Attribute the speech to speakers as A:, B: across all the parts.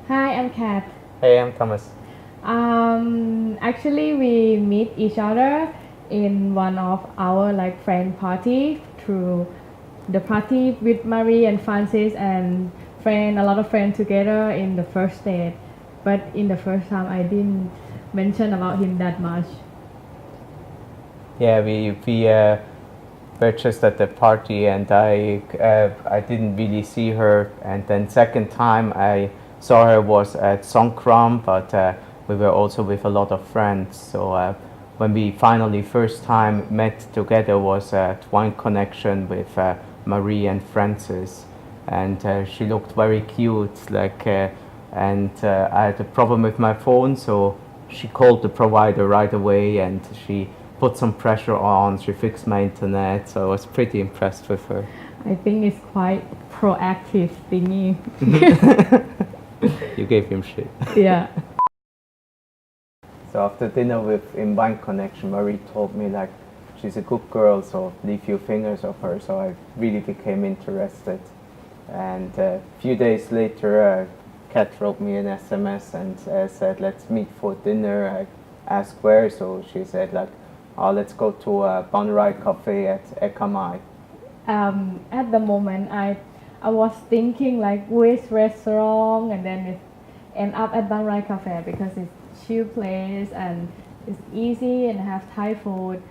A: Hi, I'm Kat.
B: Hey, I'm Thomas.
A: Actually, we meet each other in one of our like friend party through the party with Marie and Francis and a lot of friends together in the first date. But in the first time, I didn't mention about him that much.
B: Yeah, we were just at the party, and I didn't really see her. And then second time I saw her was at Songkram, but we were also with a lot of friends. So when we finally first time met together was at Wine Connection with Marie and Francis, and she looked very cute. And I had a problem with my phone, so she called the provider right away, and she put some pressure on. She fixed my internet, so I was pretty impressed with her.
A: I think it's quite proactive thingy.
B: You gave him shit.
A: Yeah.
B: So after dinner with in Wine Connection, Marie told me like she's a good girl, so leave few fingers of her. So I really became interested. And a few days later, Kat wrote me an SMS and said, "Let's meet for dinner." I asked where, so she said like, "Oh, let's go to Ban Rai Cafe at Ekamai."
A: At the moment, I was thinking like which restaurant, and then it end up at Ban Rai Cafe because it's chill place and it's easy and have Thai food.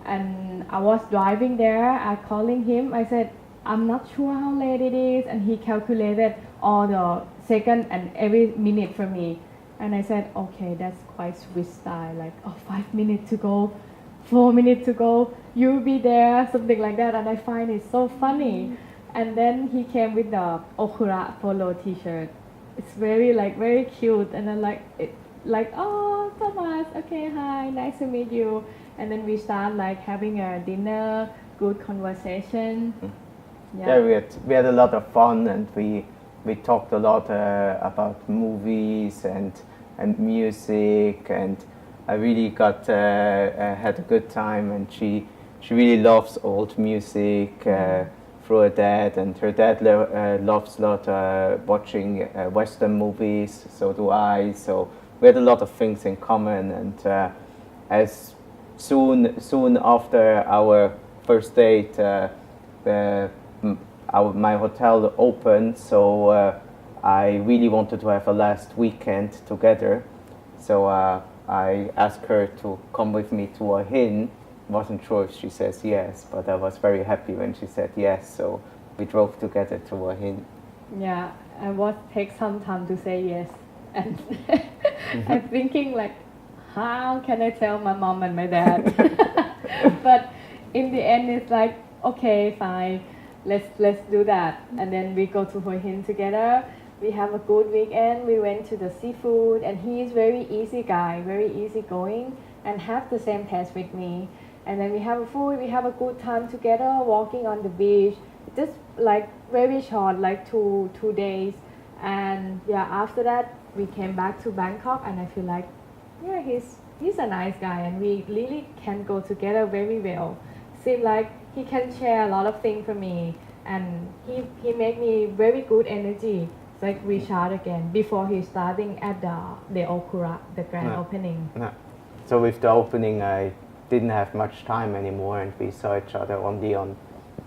A: And I was driving there. I calling him. I said I'm not sure how late it is, and he calculated all the second and every minute for me. And I said, okay, that's quite Swiss style. Like, oh, 5 minutes to go, 4 minutes to go, you'll be there, something like that. And I find it so funny. And then he came with the Okura polo T-shirt. It's very cute, and then oh Thomas, okay, hi, nice to meet you. And then we start like having a dinner, good conversation.
B: Yeah, we had a lot of fun, and we talked a lot about movies and music, and I really got had a good time. And she really loves old music through her dad, and her dad loves a lot watching Western movies. So do I. So we had a lot of things in common, and as soon after our first date. My hotel opened, so I really wanted to have a last weekend together. So I asked her to come with me to a Hin. Wasn't sure if she says yes, but I was very happy when she said yes. So we drove together to a Hin.
A: Yeah, I was take some time to say yes, and I'm thinking like, how can I tell my mom and my dad? But in the end, it's like, okay, fine, let's do that, and then we go to Hoi Hin together. We have a good weekend. We went to the seafood, and he is very easy guy, very easy going, and have the same taste with me. And then we have a food. We have a good time together, walking on the beach. Just like very short, like two days, and yeah, after that we came back to Bangkok, and I feel like, yeah, he's a nice guy, and we really can go together very well. Seem like he can share a lot of things for me, and he make me very good energy. It's like recharge again before he starting at the Okura, the grand opening.
B: No. So with the opening, I didn't have much time anymore, and we saw each other only on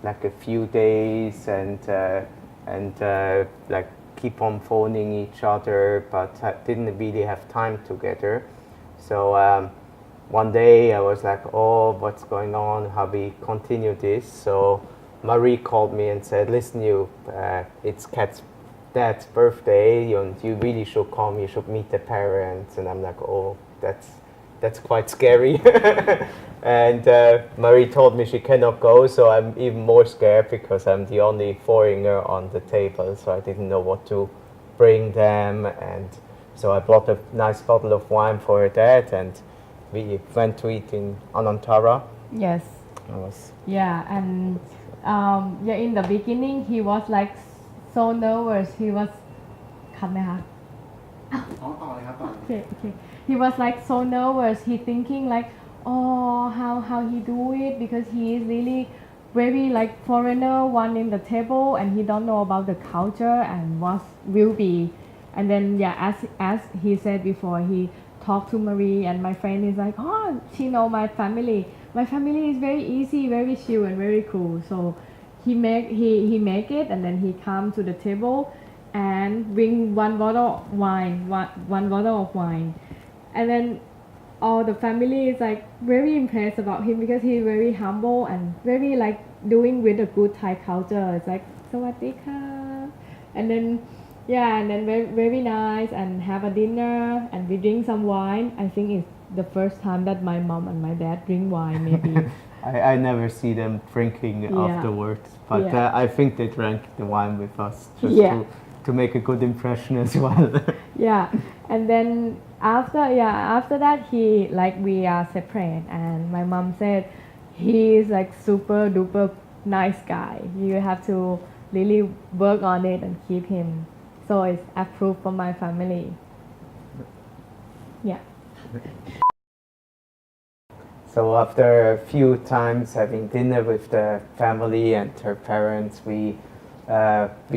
B: like a few days, and like keep on phoning each other, but didn't really have time together. So one day I was like, oh, what's going on? How we continue this? So Marie called me and said, listen, it's Kat's dad's birthday, and you really should come. You should meet the parents. And I'm like, oh, that's quite scary. And Marie told me she cannot go, so I'm even more scared because I'm the only foreigner on the table, so I didn't know what to bring them. And so I bought a nice bottle of wine for her dad, and we went to eat in Anantara.
A: Yes. Yeah, and yeah, in the beginning he was like so nervous. He was คันไหมคะ Okay. He was like so nervous. He thinking like, oh, how he do it, because he is really very like foreigner, one in the table, and he don't know about the culture and what will be And then yeah, as he said before, he talked to Marie, and my friend is like, oh, she know my family. My family is very easy, very chill, and very cool. So he make it, and then he come to the table and bring one bottle of wine, one bottle of wine, and then all the family is like very impressed about him because he's very humble and very like doing with a good Thai culture. It's like sawadika, and then yeah, and then very nice and have a dinner and we drink some wine. I think it's the first time that my mom and my dad drink wine maybe.
B: I never see them drinking
A: Yeah.
B: afterwards, but
A: Yeah.
B: I think they drank the wine with us just
A: Yeah.
B: to make a good impression as well.
A: Yeah, and then after that he like we are separate, and my mom said he is like super duper nice guy. You have to really work on it and keep him. So it's approved for my family. Yeah.
B: So after a few times having dinner with the family and her parents, we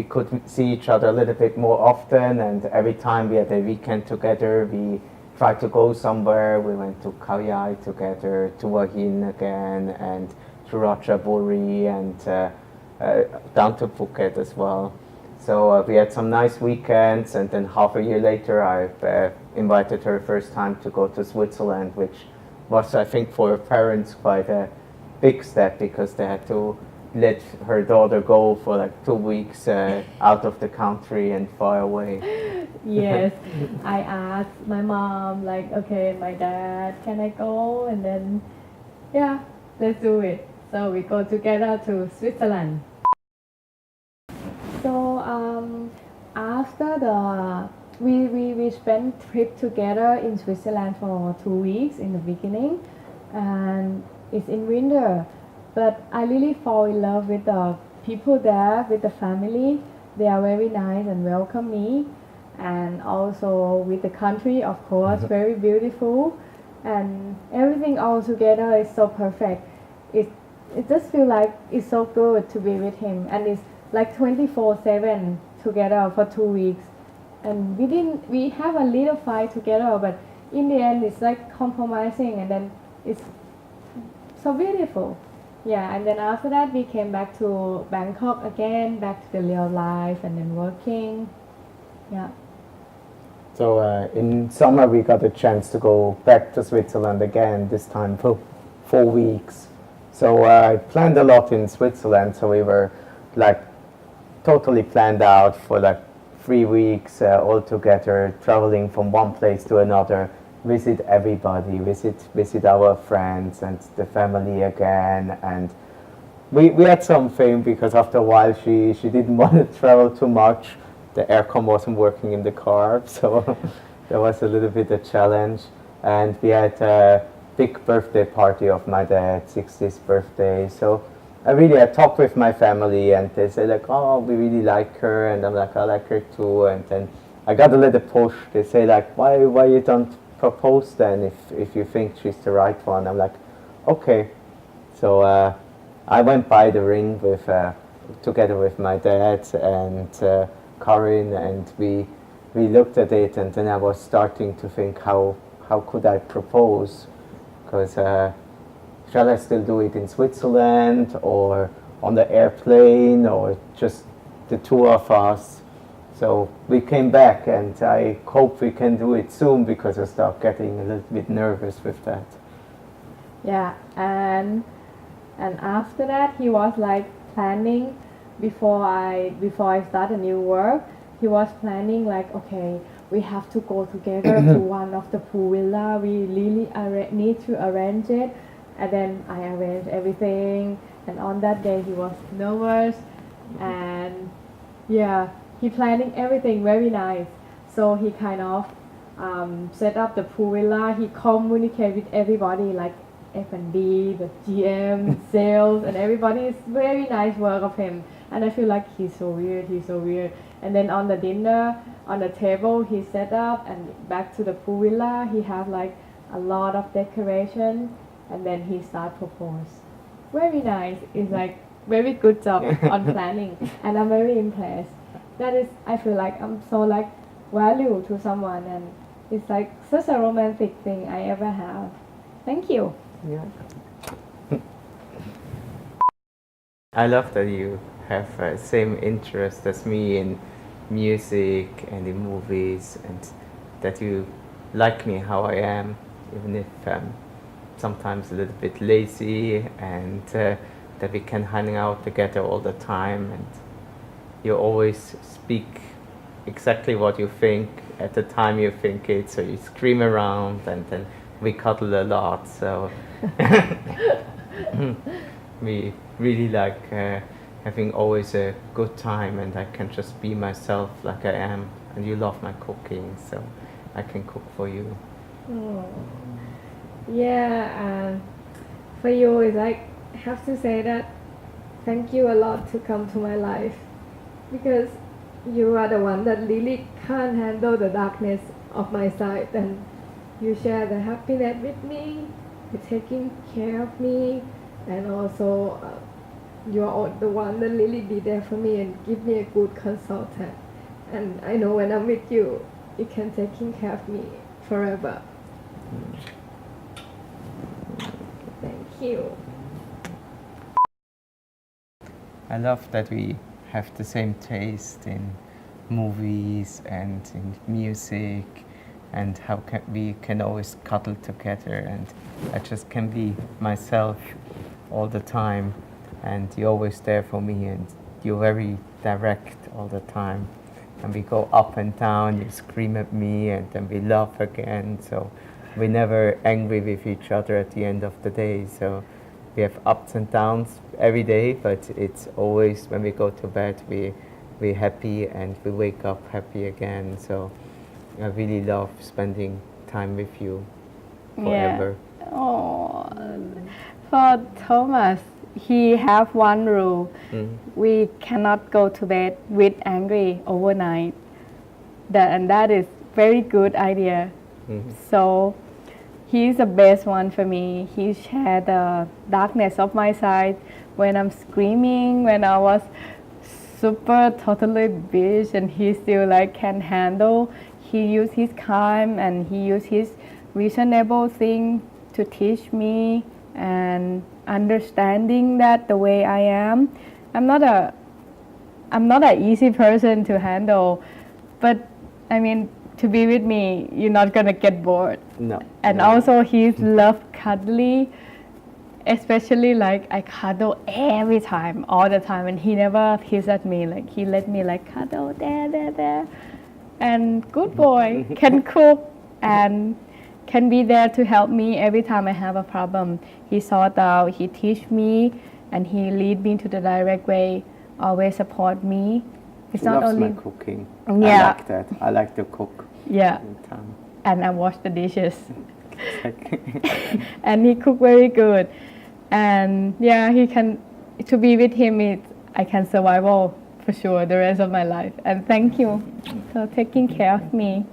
B: could see each other a little bit more often, and every time we had a weekend together, we tried to go somewhere. We went to Khao Yai together, to Wahin again, and to Ratchaburi, and down to Phuket as well. So we had some nice weekends, and then half a year later, I invited her first time to go to Switzerland, which was, I think, for her parents quite a big step because they had to let her daughter go for like 2 weeks out of the country and far away.
A: Yes, I asked my mom like, okay, my dad, can I go? And then yeah, let's do it. So we go together to Switzerland. So after the we spent trip together in Switzerland for 2 weeks in the beginning, and it's in winter. But I really fall in love with the people there, with the family. They are very nice and welcome me, and also with the country, of course, very beautiful, and everything all together is so perfect. It just feel like it's so good to be with him, and it's like 24/7 together for 2 weeks. And we have a little fight together, but in the end it's like compromising, and then it's so beautiful. Yeah, and then after that we came back to Bangkok again, back to the real life, and then working. Yeah.
B: So in summer we got a chance to go back to Switzerland again, this time for 4 weeks. So I planned a lot in Switzerland, so we were like totally planned out for like 3 weeks all together, traveling from one place to another, visit everybody, visit our friends and the family again. And we had something because after a while she didn't want to travel too much. The aircon wasn't working in the car, so that was a little bit a challenge. And we had a big birthday party of my dad's 60th birthday. So I talked with my family, and they say like, oh, we really like her, and I'm like, I like her too. And then I got a little push. They say like, why you don't propose then if you think she's the right one? I'm like, okay. So I went by the ring with together with my dad and Karin, and we looked at it, and then I was starting to think how could I propose, because shall I still do it in Switzerland or on the airplane or just the two of us? So we came back, and I hope we can do it soon because I start getting a little bit nervous with that.
A: Yeah, and after that he was like planning before I start a new work. He was planning like, okay, we have to go together to one of the pool villa. We really need to arrange it. And then I arranged everything, and on that day he was nervous, and yeah, he planning everything very nice. So he kind of set up the pool villa. He communicate with everybody like F&B, the GM, sales, and everybody. Is very nice work of him, and I feel like he's so weird. And then on the dinner, on the table, he set up, and back to the pool villa, he have like a lot of decoration. And then he start propose. Very nice. It's like very good job on planning, and I'm very impressed. That is, I feel like I'm so like value to someone, and it's like such a romantic thing I ever have. Thank you.
B: Yeah. I love that you have same interest as me in music and in movies, and that you like me how I am, even if I'm sometimes a little bit lazy, and that we can hang out together all the time, and you always speak exactly what you think at the time you think it, so you scream around, and then we cuddle a lot, so we really like having always a good time, and I can just be myself like I am, and you love my cooking, so I can cook for you.
A: Oh. Yeah, for you, it's like I have to say that thank you a lot to come to my life, because you are the one that really can't handle the darkness of my side, and you share the happiness with me, you're taking care of me, and also you're the one that really be there for me and give me a good consultant. And I know when I'm with you, you can taking care of me forever. Thank you.
B: I love that we have the same taste in movies and in music, and how we can always cuddle together, and I just can be myself all the time, and you're always there for me, and you're very direct all the time, and we go up and down, you scream at me, and then we laugh again, so we're never angry with each other at the end of the day, so we have ups and downs every day, but it's always when we go to bed we're happy, and we wake up happy again, so I really love spending time with you forever.
A: Yeah. Oh, for Thomas, he have one rule. We cannot go to bed with angry overnight. That is very good idea. So he's the best one for me. He shared the darkness of my side when I'm screaming, when I was super totally bitch, and he still like can handle. He used his calm and he used his reasonable thing to teach me and understanding that the way I am. I'm not an easy person to handle, but I mean, to be with me, you're not gonna get bored.
B: No.
A: And also he's love cuddly, especially like I cuddle every time, all the time, and he never hisses at me. Like he let me like cuddle there. And good boy, can cook and can be there to help me every time I have a problem. He sort out, he teach me, and he lead me to the direct way, always support me. It's
B: She
A: not
B: loves
A: only
B: my cooking.
A: Yeah.
B: I like that. I like to cook
A: yeah,
B: all the time.
A: and I wash the dishes.
B: Exactly.
A: And he cook very good, and yeah, he can, to be with him, I can survive all for sure the rest of my life. And thank you for taking care of me.